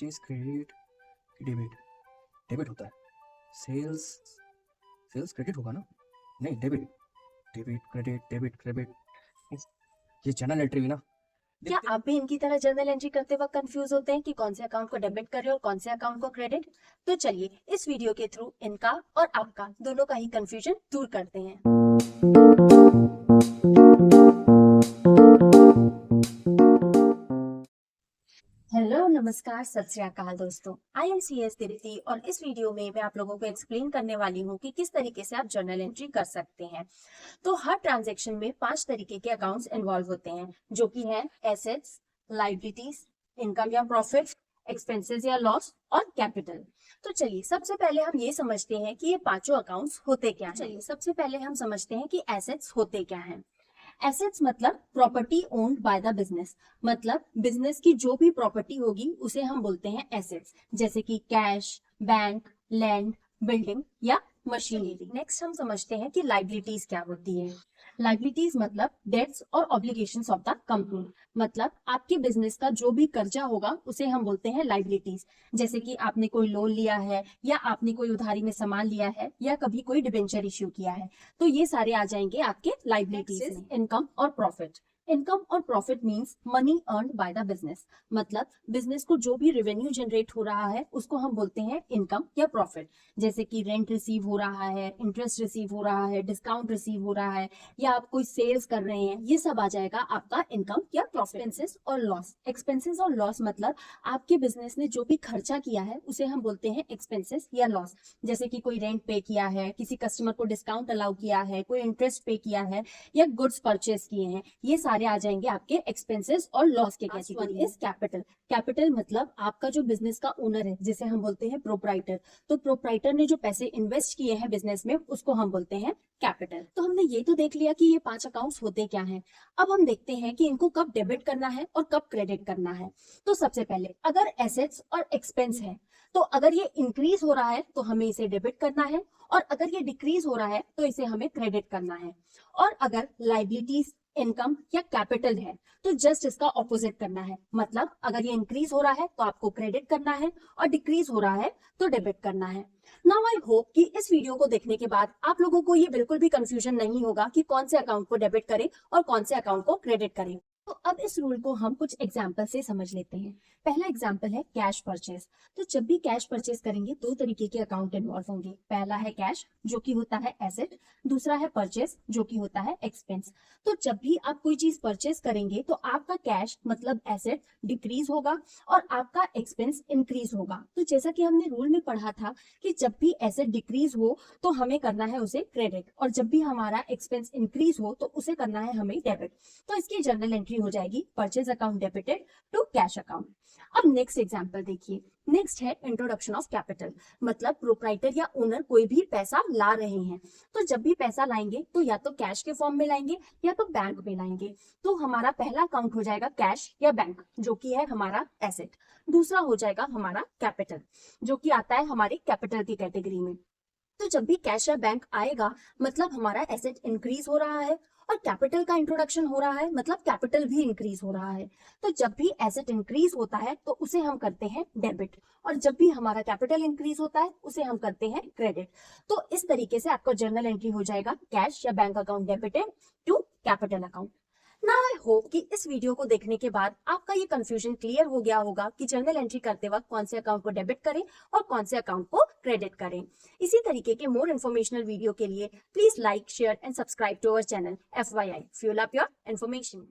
Purchase credit debit, debit होता है। Sales, sales credit होगा ना? नहीं, debit, debit credit, debit credit, ये जर्नल एंट्री हुई ना। क्या आप भी इनकी तरह जर्नल एंट्री करते वक्त कंफ्यूज होते हैं कि कौन से अकाउंट को डेबिट करें और कौन से अकाउंट को क्रेडिट? तो चलिए इस वीडियो के थ्रू इनका और आपका दोनों का ही कंफ्यूजन दूर करते हैं। हेलो, नमस्कार, सत श्री अकाल दोस्तों। आई एम CS दीप्ति और इस वीडियो में मैं आप लोगों को एक्सप्लेन करने वाली हूँ कि किस तरीके से आप जर्नल एंट्री कर सकते हैं। तो हर ट्रांजैक्शन में 5 तरीके के अकाउंट्स इन्वॉल्व होते हैं, जो कि है एसेट्स, लायबिलिटीज, इनकम या प्रॉफिट, एक्सपेंसेस या लॉस और कैपिटल। तो चलिए सबसे पहले हम ये समझते हैं कि ये पांचों अकाउंट्स होते क्या हैं। चलिए सबसे पहले हम समझते हैं कि एसेट्स होते क्या हैं। एसेट्स मतलब property owned by the business, मतलब बिजनेस की जो भी प्रॉपर्टी होगी उसे हम बोलते हैं एसेट्स, जैसे कि कैश, बैंक, लैंड, बिल्डिंग या मशीनरी। नेक्स्ट हम समझते हैं कि लायबिलिटीज क्या होती है। लायबिलिटीज मतलब डेट्स और ऑब्लिगेशंस ऑफ द कंपनी, मतलब आपके बिजनेस का जो भी कर्जा होगा उसे हम बोलते हैं लायबिलिटीज, जैसे कि आपने कोई लोन लिया है या आपने कोई उधारी में सामान लिया है या कभी कोई डिबेंचर इश्यू किया है, तो ये सारे आ जाएंगे आपके लायबिलिटीज में। इनकम और प्रॉफिट। इनकम और profit means money earned by the business, मतलब बिजनेस को जो भी रेवेन्यू जनरेट हो रहा है उसको हम बोलते हैं इनकम या प्रॉफिट, जैसे कि रेंट रिसीव हो रहा है, इंटरेस्ट रिसीव हो रहा है, डिस्काउंट रिसीव हो रहा है या आप कोई सेल्स कर रहे हैं, ये सब आ जाएगा आपका इनकम या प्रॉफिट। एक्सपेंसेस और लॉस। एक्सपेंसेस और लॉस मतलब आपके बिजनेस ने जो भी खर्चा किया है उसे हम बोलते हैं एक्सपेंसेस या लॉस, जैसे कि कोई रेंट पे किया है, किसी कस्टमर को डिस्काउंट अलाउ किया है, कोई इंटरेस्ट पे किया है या गुड्स परचेज किए हैं, ये सारे आ जाएंगे आपके एक्सपेंसेस और लॉस के कैटेगरी। Is capital. कैपिटल मतलब आपका जो बिजनेस का ओनर है, जिसे हम बोलते हैं प्रोप्राइटर, तो प्रोप्राइटर ने जो पैसे इन्वेस्ट किए हैं बिजनेस में उसको हम बोलते हैं कैपिटल। तो हमने ये तो देख लिया कि ये 5 अकाउंट्स होते क्या हैं। अब हम देखते हैं कि इनको कब डेबिट करना है और कब क्रेडिट करना है। तो सबसे पहले अगर एसेट्स और एक्सपेंस है, तो अगर ये इंक्रीज हो रहा है तो हमें इसे डेबिट करना है, और अगर ये डिक्रीज हो रहा है तो इसे हमें क्रेडिट करना है। और अगर लायबिलिटीज, इनकम या कैपिटल है तो जस्ट इसका ऑपोजिट करना है, मतलब अगर ये इंक्रीज हो रहा है तो आपको क्रेडिट करना है और डिक्रीज हो रहा है तो डेबिट करना है। नाउ आई होप कि इस वीडियो को देखने के बाद आप लोगों को ये बिल्कुल भी कंफ्यूजन नहीं होगा कि कौन से अकाउंट को डेबिट करें और कौन से अकाउंट को क्रेडिट करें। तो अब इस रूल को हम कुछ एग्जाम्पल से समझ लेते हैं। पहला एग्जाम्पल है कैश परचेज। तो जब भी कैश परचेज करेंगे 2 तरीके के अकाउंट इन्वॉल्व होंगे। पहला है कैश, जो कि होता है एसेट, दूसरा है परचेज, जो कि होता है एक्सपेंस। तो जब भी आप कोई चीज परचेज करेंगे तो आपका कैश मतलब एसेट डिक्रीज होगा और आपका एक्सपेंस इंक्रीज होगा। तो जैसा कि हमने रूल में पढ़ा था कि जब भी एसेट डिक्रीज हो तो हमें करना है उसे क्रेडिट, और जब भी हमारा एक्सपेंस इंक्रीज हो तो उसे करना है हमें डेबिट। तो इसकी जर्नल एंट्री हो जाएगी purchase account debited to cash account. अब नेक्स्ट एग्जांपल देखिए। नेक्स्ट है इंट्रोडक्शन ऑफ कैपिटल, मतलब प्रोप्राइटर या ओनर कोई भी पैसा ला रहे हैं, तो जब भी पैसा लाएंगे तो या तो कैश के फॉर्म में लाएंगे या तो बैंक में लाएंगे। तो हमारा पहला अकाउंट हो जाएगा कैश या बैंक, जो कि है हमारा एसेट। दूसरा हो जाएगा हमारा कैपिटल, जो कि आता है हमारे कैपिटल की कैटेगरी में। तो जब भी कैश या बैंक आएगा मतलब हमारा एसेट इंक्रीज हो रहा है, और कैपिटल का इंट्रोडक्शन हो रहा है मतलब कैपिटल भी इंक्रीज हो रहा है। तो जब भी एसेट इंक्रीज होता है तो उसे हम करते हैं डेबिट, और जब भी हमारा कैपिटल इंक्रीज होता है उसे हम करते हैं क्रेडिट। तो इस तरीके से आपका जर्नल एंट्री हो जाएगा कैश या bank account debited to capital account. Now I hope कि इस वीडियो को देखने के बाद आपका ये कंफ्यूजन क्लियर हो गया होगा कि जर्नल एंट्री करते वक्त कौन से अकाउंट को डेबिट करें और कौन से अकाउंट को क्रेडिट करें। इसी तरीके के मोर इन्फॉर्मेशनल वीडियो के लिए please like, share and subscribe to our channel FYI, fuel up your information.